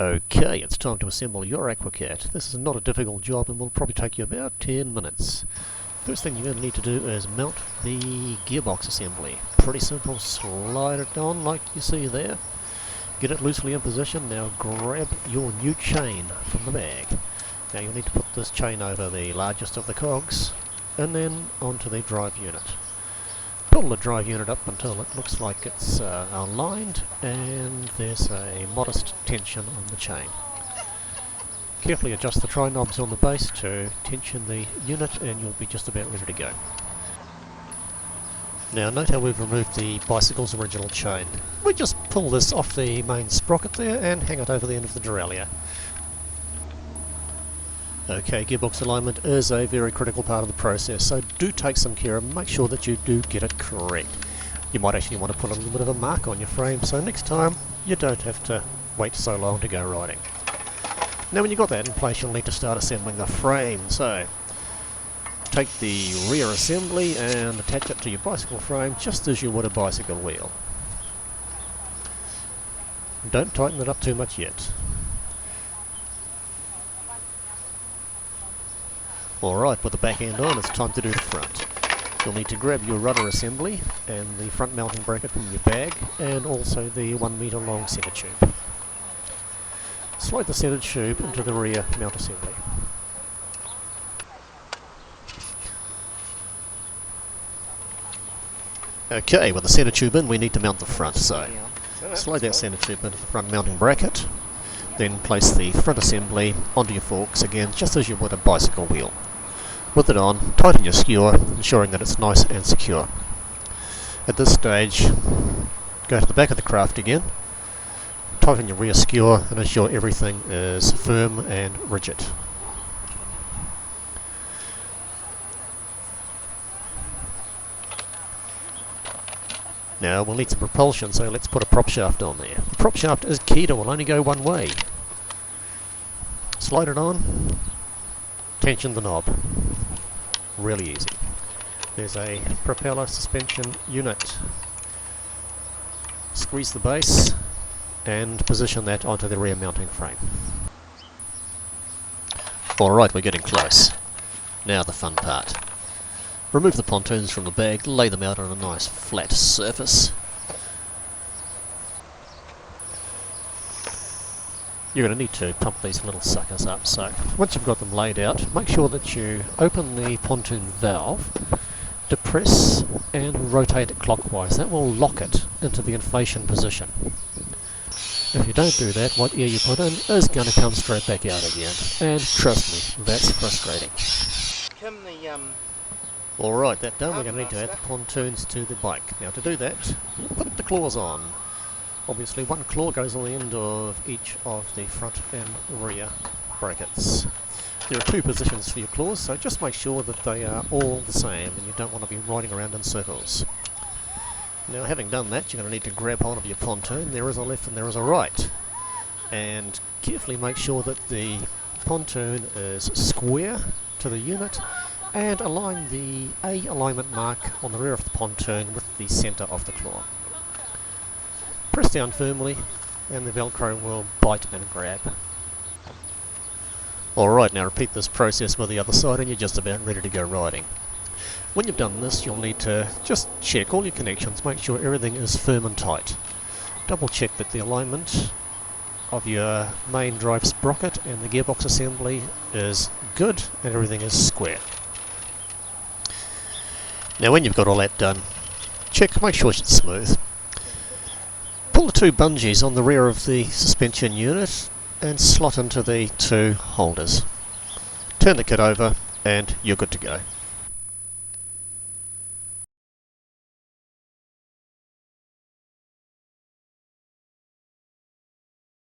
Okay, it's time to assemble your Akwakat. This is not a difficult job and will probably take you about 10 minutes. First thing you're going to need to do is mount the gearbox assembly. Pretty simple, slide it on like you see there. Get it loosely in position. Now grab your new chain from the bag. Now you'll need to put this chain over the largest of the cogs and then onto the drive unit. Pull the drive unit up until it looks like it's aligned and there's a modest tension on the chain. Carefully adjust the tri-knobs on the base to tension the unit and you'll be just about ready to go. Now note how we've removed the bicycle's original chain. We just pull this off the main sprocket there and hang it over the end of the derailleur. Okay, gearbox alignment is a very critical part of the process, so do take some care and make sure that you do get it correct. You might actually want to put a little bit of a mark on your frame, so next time you don't have to wait so long to go riding. Now when you've got that in place, you'll need to start assembling the frame. So take the rear assembly and attach it to your bicycle frame just as you would a bicycle wheel. Don't tighten it up too much yet. Alright, with the back end on, it's time to do the front. You'll need to grab your rudder assembly and the front mounting bracket from your bag and also the 1 metre long centre tube. Slide the centre tube into the rear mount assembly. Okay, with the centre tube in, we need to mount the front, so slide that centre tube into the front mounting bracket, then place the front assembly onto your forks again, just as you would a bicycle wheel. With it on, tighten your skewer, ensuring that it's nice and secure. At this stage, go to the back of the craft again, tighten your rear skewer and ensure everything is firm and rigid. Now we'll need some propulsion, so let's put a prop shaft on there. The prop shaft is keyed, it will only go one way. Slide it on, tension the knob. Really easy. There's a propeller suspension unit. Squeeze the base and position that onto the rear mounting frame. Alright, we're getting close. Now the fun part. Remove the pontoons from the bag, lay them out on a nice flat surface. You're going to need to pump these little suckers up, so once you've got them laid out, make sure that you open the pontoon valve, depress and rotate it clockwise. That will lock it into the inflation position. If you don't do that, what air you put in is going to come straight back out again, and trust me, that's frustrating. Alright, that done, we're going to need to add the pontoons to the bike. Now to do that, put the claws on. Obviously one claw goes on the end of each of the front and rear brackets. There are two positions for your claws, so just make sure that they are all the same and you don't want to be riding around in circles. Now having done that, you're going to need to grab hold of your pontoon. There is a left and there is a right. And carefully make sure that the pontoon is square to the unit and align the A alignment mark on the rear of the pontoon with the centre of the claw. Press down firmly and the Velcro will bite and grab. Alright, now repeat this process with the other side and you're just about ready to go riding. When you've done this, you'll need to just check all your connections, make sure everything is firm and tight. Double check that the alignment of your main drive sprocket and the gearbox assembly is good and everything is square. Now when you've got all that done, check, make sure it's smooth. Pull the two bungees on the rear of the suspension unit and slot into the two holders. Turn the kit over and you're good to go.